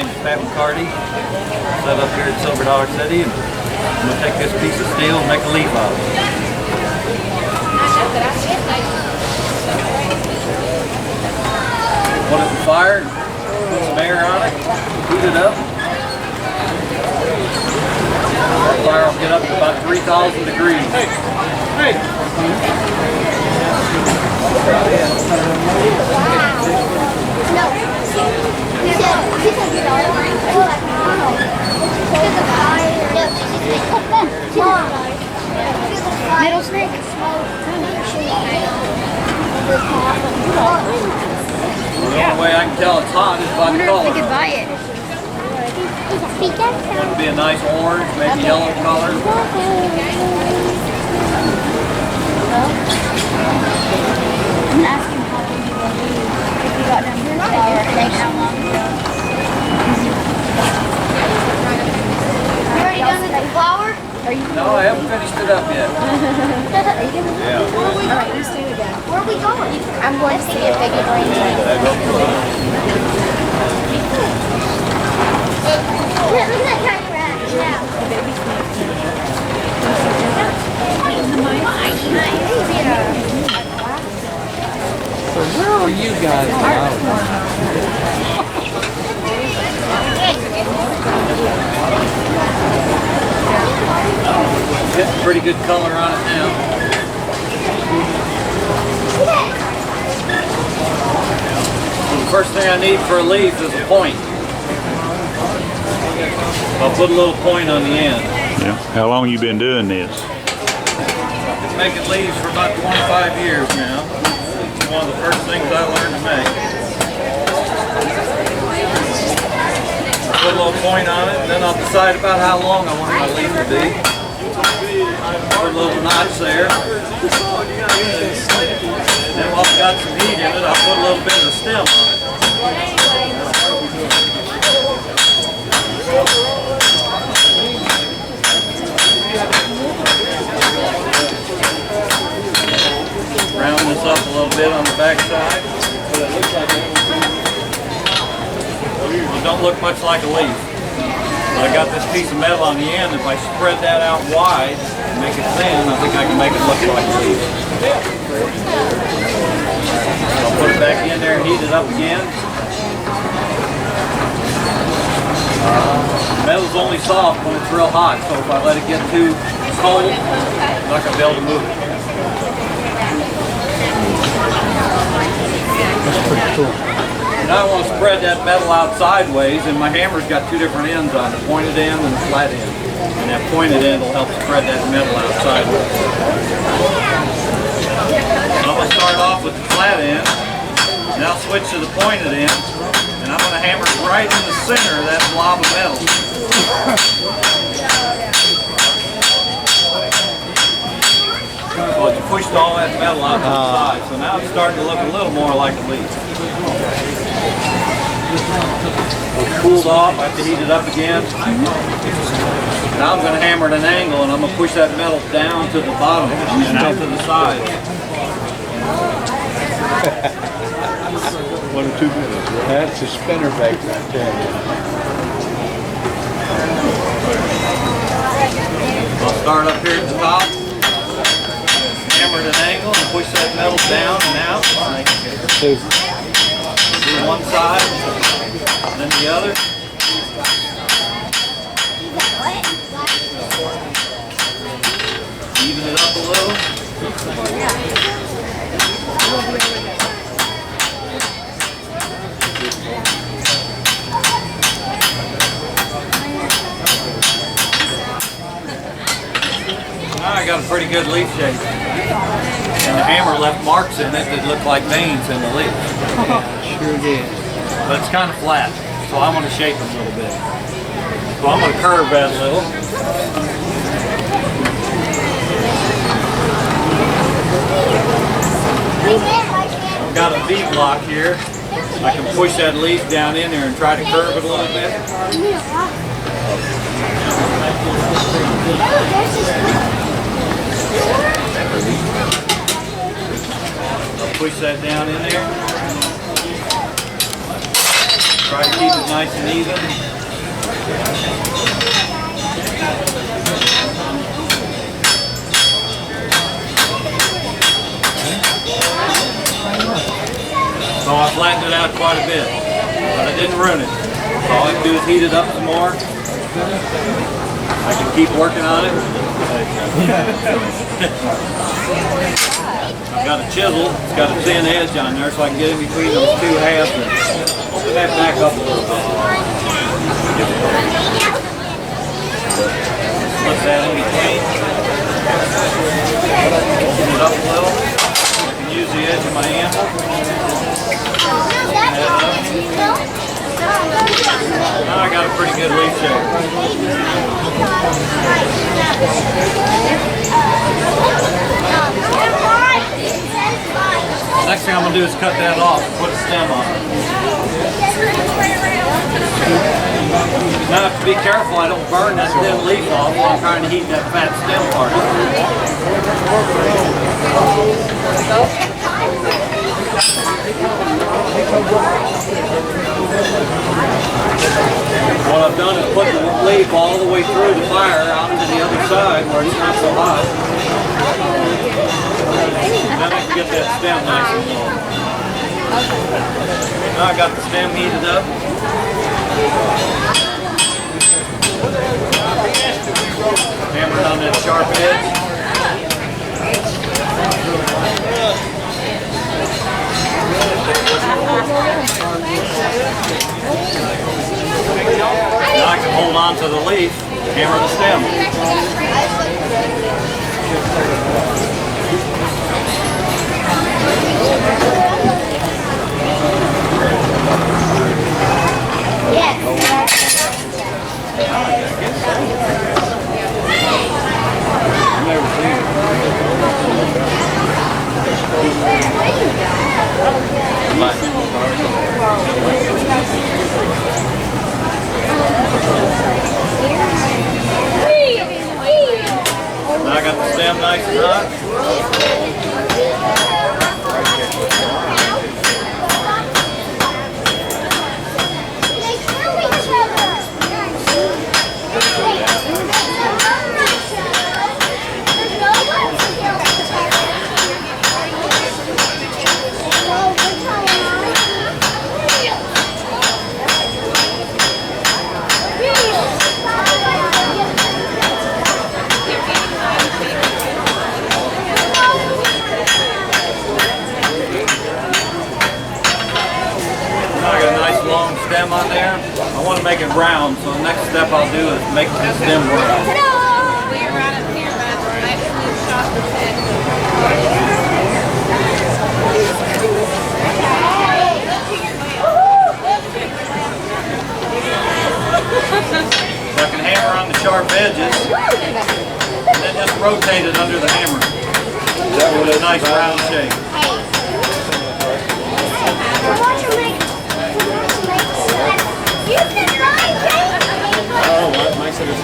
name is Pat McCarty. Set up here at Silver Dollar City, and I'm going to take this piece of steel and make a leaf out of it. Put it in the fire, put some air on it, heat it up. That fire will get up to about 3,000 degrees. Hey! Metal snake? The only way I can tell it's hot is by the color. I could buy it. It would be a nice orange, maybe yellow color. I'm asking how long you will be if you got done here like how long. You already done with the flour? No, I haven't finished it up yet. Yeah. Alright, you stay again. Where are we going? I'm going to see if they can bring it. Look at that giant rat. Yeah. So where are you guys now? Getting pretty good color on it now. The first thing I need for a leaf is a point. I'll put a little point on the end. Yeah. How long you been doing this? Been making leaves for about 25 years now. It's one of the first things I learned to make. Put a little point on it, then I'll decide about how long I want my leaf to be. Put a little notch there. And then while I've got some heat in it, I'll put a little bit of the stem on it. Round this up a little bit on the back side. It don't look much like a leaf. But I got this piece of metal on the end. If I spread that out wide and make it thin, I think I can make it look like a leaf. I'll put it back in there and heat it up again. Metal's only soft when it's real hot, so if I let it get too cold, I'm not going to be able to move it. That's pretty cool. Now I want to spread that metal out sideways, and my hammer's got two different ends on it, pointed end and flat end. And that pointed end will help spread that metal out sideways. I'm going to start off with the flat end, and I'll switch to the pointed end, and I'm going to hammer right in the center of that blob of metal. Well, you pushed all that metal out to the side, so now it's starting to look a little more like a leaf. It's cooled off, I have to heat it up again. Now I'm going to hammer at an angle, and I'm going to push that metal down to the bottom and out to the side. 1 or 2 minutes. That's a spinner bake right there. I'll start up here at the top, hammer at an angle, and push that metal down and out. Do one side, then the other. Even it up a little. Now I got a pretty good leaf shape. And the hammer left marks in it that look like veins in the leaf. Sure did. But it's kind of flat, so I want to shape it a little bit. So I'm going to curve that a little. I've got a V block here. I can push that leaf down in there and try to curve it a little bit. I'll push that down in there. Try to keep keep it nice and even. So I flattened it out quite a bit, but I didn't ruin it. So all I can do is heat it up some more. I can keep working on it. I've got a chisel, it's got a thin edge on there so I can get in between those two halves and open that back up a little bit. Slip that in between. Open it up a little. I can use the edge of my anvil. Now I got a pretty good leaf shape. Next thing I'm going to do is cut that off and put a stem on it. Now I have to be careful I don't burn that thin leaf off while I'm trying to heat that fat stem part up. What I've done is put the leaf all the way through the fire out to the other side where it's not so hot. Then I can get that stem nice and long. Now I got the stem heated up. Hammered on that sharp edge. Now I can hold on to the leaf, hammer the stem. Now I got the stem nice and hot. Stem on there. I want to make it round, so the next step I'll do is make the stem round. So I can hammer on the sharp edges and then just rotate it under the hammer. That with a nice round shape.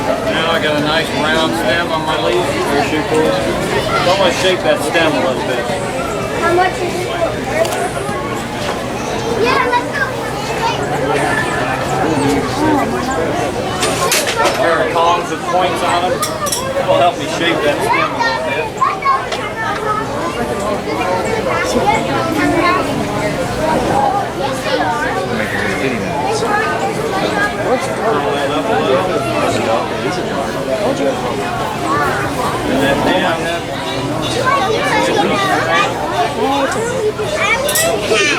Now I got a nice round stem on my leaf. So I'm going to shape that stem a little bit. How much is it? Yeah, let's go. A pair of tongs with points on them. That will help me shape that stem a little bit. Roll that up a little. And then down.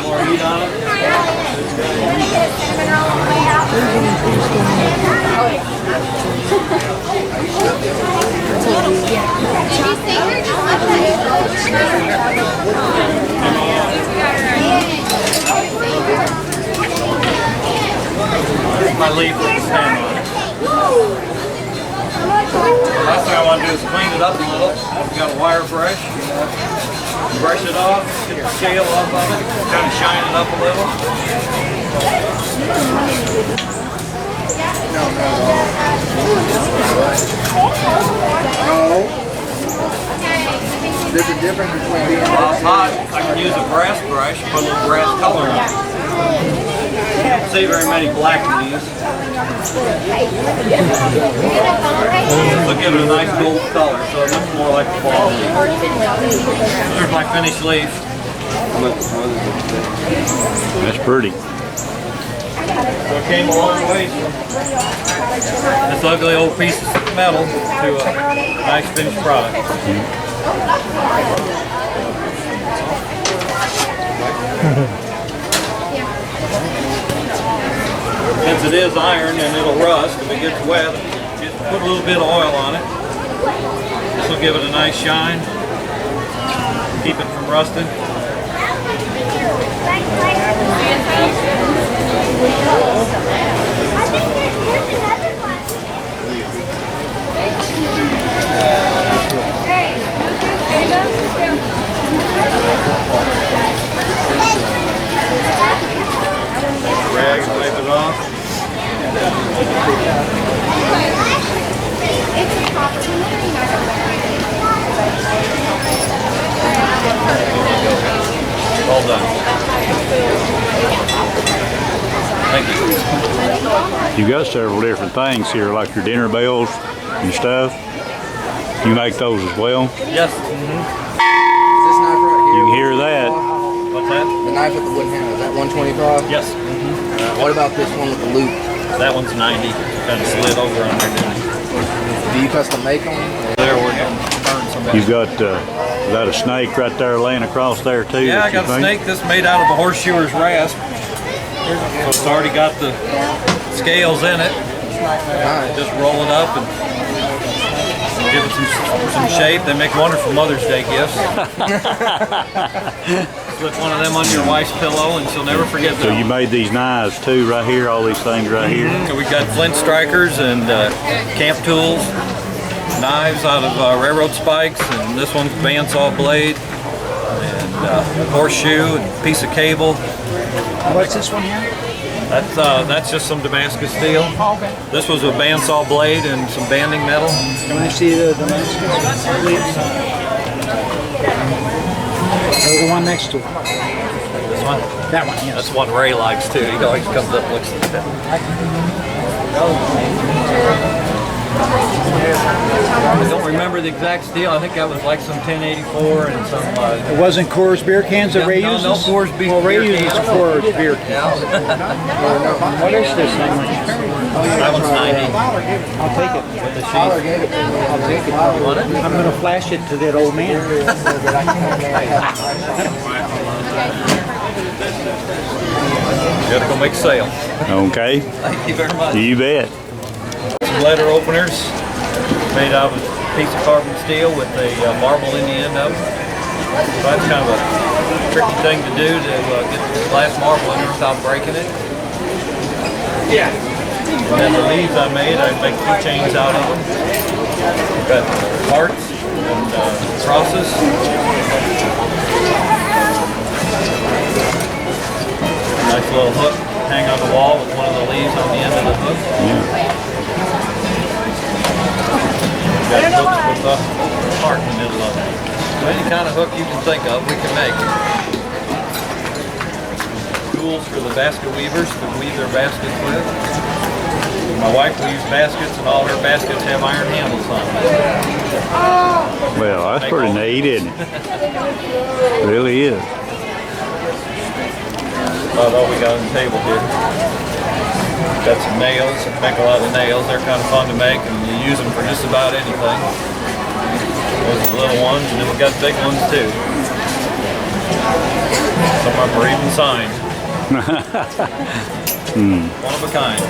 More heat on it. Here's my leaf with the stem on it. Last thing I want to do is clean it up a little. I've got a wire brush. Brush it off, get the shale off of it, kind of shine it up a little. There's a difference between being While it's hot, I can use a brass brush, put a little brass color on it. don't see very many black leaves. Look at it, a nice gold color, so it looks more like a fall leaf. There's my finished leaf. That's pretty. So it came a long way from this ugly old piece of metal to a nice finished product. Since it is iron and it'll rust if it gets wet, just put a little bit of oil on it. This will give it a nice shine, keep it from rusting. Rag and wipe it off. All done. Thank you. You got several different things here, like your dinner bells and stuff. You make those as well? Yes. This knife right You here. can hear that. What's that? The knife with the wooden handle, is that 125? Yes. What about this one with the loop? That one's 90. Kind of slid over on there, didn't it? Do you custom make them? There, we're going to burn some. You've got a snake right there laying across there too. Yeah, I that you got a think? snake that's made out of a horseshoer's rasp. So it's already got the scales in it. Nice. Just roll it up and give it some shape. They make wonderful Mother's Day gifts. Slip one of them on your wife's pillow and she'll never forget So them. you made these knives too, right here. All these things right here. We got flint strikers and camp tools, knives out of railroad spikes, and this one's bandsaw blade, and horseshoe, and piece of cable. What's this one here? That's just some Damascus steel. Oh, okay. This was a bandsaw blade and some banding metal. Can I see the Damascus, please? The one next to it. This one? That one, yes. That's one Ray likes too. He always comes up and looks at that. I don't remember the exact steel. I think that was like some 1084 and some. It wasn't Coors beer cans that Ray no, uses? no Coors beer Well, Ray cans. uses Coors beer cans. Yeah. What is this thing? That one's 90. I'll take it. With the Tyler sheath. gave it to me. I'll take it. You want it? I'm going to flash it to that old man. You gotta go make a sale. Okay. Thank you very much. You bet. Some letter openers made out of a piece of carbon steel with a marble in the end of it. So that's kind of a tricky thing to do to get the glass marble in there without breaking it. Yeah. And then the leaves I make keychains out of them. Got hearts and crosses. Nice little hook hang on the wall with one of the leaves on the end of the hook. Got hooks with a heart in the middle of it. So any kind of hook you can think of, we can make. Tools for the basket weavers to weave their baskets with. My wife weaves baskets and all her baskets have iron handles on them. Well, that's pretty neat, isn't it? It really is. About all we got on the table here. Got some nails, make a lot of nails. They're kind of fun to make and you use them for just about anything. Those are the little ones and then we got big ones too. Some of them are even signed. One of a kind.